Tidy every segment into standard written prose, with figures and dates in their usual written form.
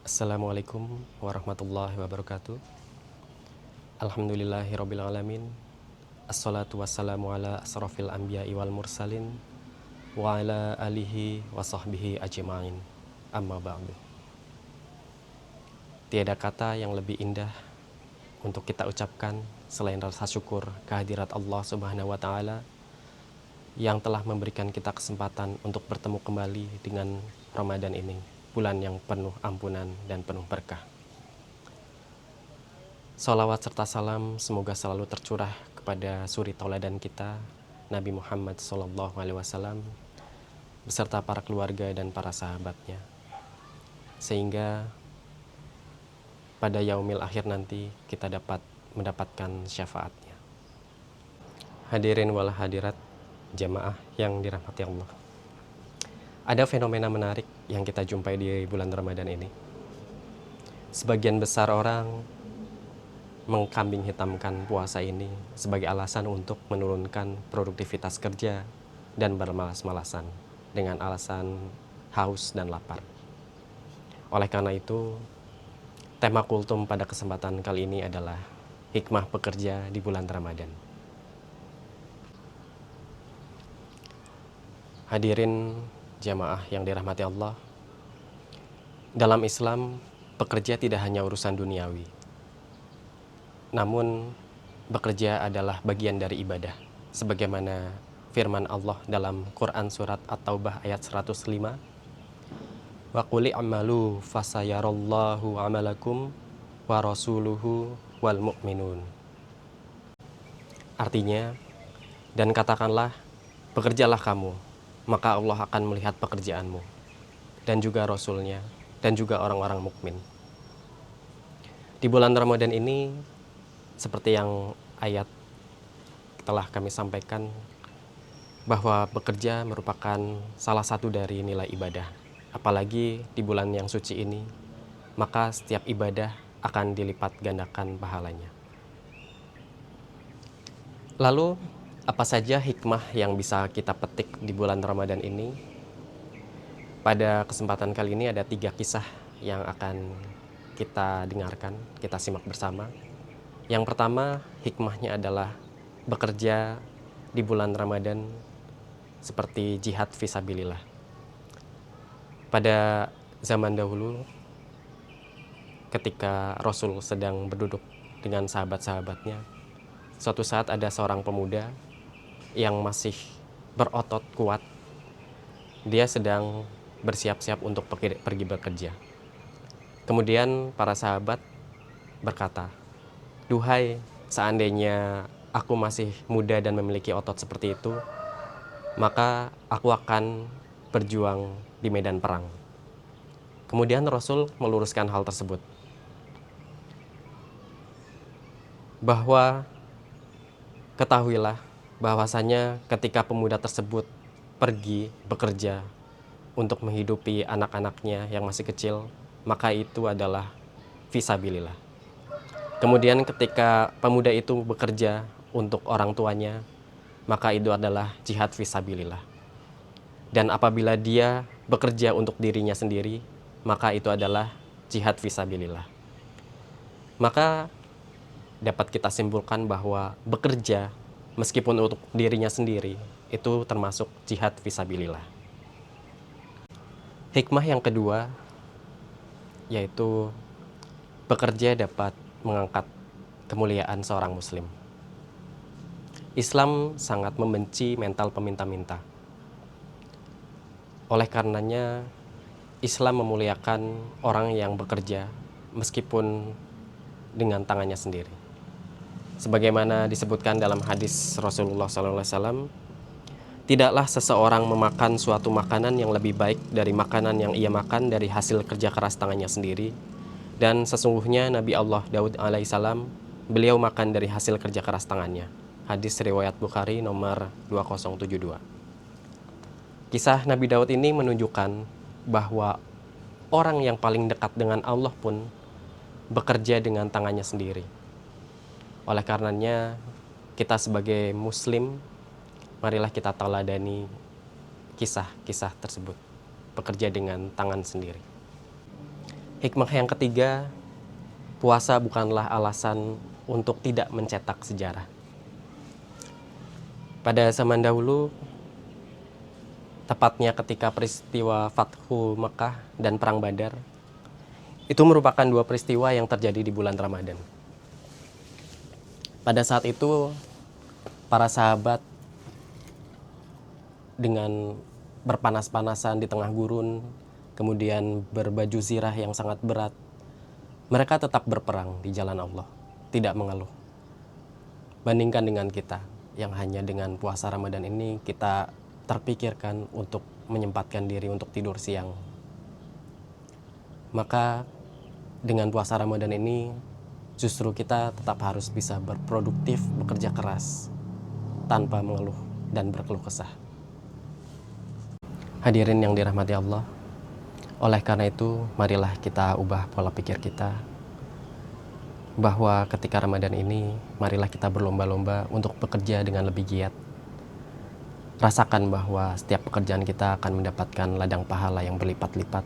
Assalamualaikum warahmatullahi wabarakatuh. Alhamdulillahirabbil alamin. Assalatu wassalamu ala asrofil anbiya'i wal mursalin wa ala alihi wa sahbihi ajma'in. Amma ba'du. Tiada kata yang lebih indah untuk kita ucapkan selain rasa syukur kehadirat Allah Subhanahu wa taala yang telah memberikan kita kesempatan untuk bertemu kembali dengan Ramadan ini, bulan yang penuh ampunan dan penuh berkah. Salawat serta salam semoga selalu tercurah kepada suri tauladan kita, Nabi Muhammad SAW, beserta para keluarga dan para sahabatnya. Sehingga pada yaumil akhir nanti kita dapat mendapatkan syafaatnya. Hadirin wal hadirat jamaah yang dirahmati Allah. Ada fenomena menarik yang kita jumpai di bulan Ramadan ini. Sebagian besar orang mengkambing hitamkan puasa ini sebagai alasan untuk menurunkan produktivitas kerja dan bermalas-malasan dengan alasan haus dan lapar. Oleh karena itu, tema kultum pada kesempatan kali ini adalah hikmah bekerja di bulan Ramadan. Hadirin jamaah yang dirahmati Allah, dalam Islam, bekerja tidak hanya urusan duniawi. Namun, bekerja adalah bagian dari ibadah. Sebagaimana firman Allah dalam Quran Surat At-Taubah ayat 105. Wa quli amalu fasayarallahu amalakum wa rasuluhu wal mu'minun. Artinya, dan katakanlah, bekerjalah kamu, maka Allah akan melihat pekerjaanmu, dan juga Rasulnya, dan juga orang-orang mukmin. Di bulan Ramadan ini, seperti yang ayat telah kami sampaikan, bahwa bekerja merupakan salah satu dari nilai ibadah. Apalagi di bulan yang suci ini, maka setiap ibadah akan dilipat gandakan pahalanya. Lalu, apa saja hikmah yang bisa kita petik di bulan Ramadan ini? Pada kesempatan kali ini ada 3 kisah yang akan kita dengarkan, kita simak bersama. Yang pertama, hikmahnya adalah bekerja di bulan Ramadan seperti jihad fisabilillah. Pada zaman dahulu, ketika Rasul sedang berduduk dengan sahabat-sahabatnya, suatu saat ada seorang pemuda yang masih berotot kuat. Dia sedang bersiap-siap untuk pergi bekerja. Kemudian para sahabat berkata, "Duhai, seandainya aku masih muda dan memiliki otot seperti itu, maka aku akan berjuang di medan perang." Kemudian Rasul meluruskan hal tersebut, bahwa ketahuilah bahwasanya ketika pemuda tersebut pergi bekerja untuk menghidupi anak-anaknya yang masih kecil, maka itu adalah fisabilillah. Kemudian ketika pemuda itu bekerja untuk orang tuanya, maka itu adalah jihad fisabilillah. Dan apabila dia bekerja untuk dirinya sendiri, maka itu adalah jihad fisabilillah. Maka dapat kita simpulkan bahwa bekerja meskipun untuk dirinya sendiri itu termasuk jihad fisabilillah. Hikmah yang kedua yaitu bekerja dapat mengangkat kemuliaan seorang muslim. Islam sangat membenci mental peminta-minta. Oleh karenanya, Islam memuliakan orang yang bekerja meskipun dengan tangannya sendiri. Sebagaimana disebutkan dalam hadis Rasulullah SAW, tidaklah seseorang memakan suatu makanan yang lebih baik dari makanan yang ia makan dari hasil kerja keras tangannya sendiri. Dan sesungguhnya Nabi Allah Daud alaihissalam, beliau makan dari hasil kerja keras tangannya. Hadis riwayat Bukhari nomor 2072. Kisah Nabi Daud ini menunjukkan bahwa orang yang paling dekat dengan Allah pun bekerja dengan tangannya sendiri. Oleh karenanya, kita sebagai muslim, marilah kita teladani kisah-kisah tersebut, bekerja dengan tangan sendiri. Hikmah yang ketiga, puasa bukanlah alasan untuk tidak mencetak sejarah. Pada zaman dahulu, tepatnya ketika peristiwa Fathu Mekah dan Perang Badar, itu merupakan dua peristiwa yang terjadi di bulan Ramadan. Pada saat itu, para sahabat dengan berpanas-panasan di tengah gurun, kemudian berbaju zirah yang sangat berat, mereka tetap berperang di jalan Allah, tidak mengeluh. Bandingkan dengan kita, yang hanya dengan puasa Ramadan ini kita terpikirkan untuk menyempatkan diri untuk tidur siang. Maka dengan puasa Ramadan ini justru kita tetap harus bisa berproduktif, bekerja keras tanpa mengeluh dan berkeluh kesah. Hadirin yang dirahmati Allah, oleh karena itu marilah kita ubah pola pikir kita, bahwa ketika Ramadan ini marilah kita berlomba-lomba untuk bekerja dengan lebih giat. Rasakan bahwa setiap pekerjaan kita akan mendapatkan ladang pahala yang berlipat-lipat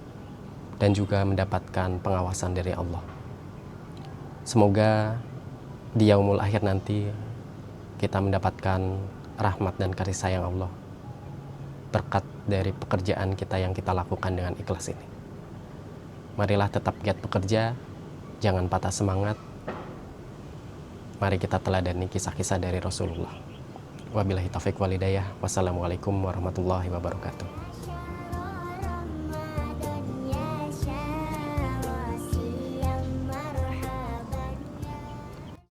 dan juga mendapatkan pengawasan dari Allah. Semoga di yaumul akhir nanti kita mendapatkan rahmat dan kasih sayang Allah berkat dari pekerjaan kita yang kita lakukan dengan ikhlas ini. Marilah tetap giat bekerja, jangan patah semangat. Mari kita teladani kisah-kisah dari Rasulullah. Wabillahi taufiq wal hidayah. Wassalamualaikum warahmatullahi wabarakatuh.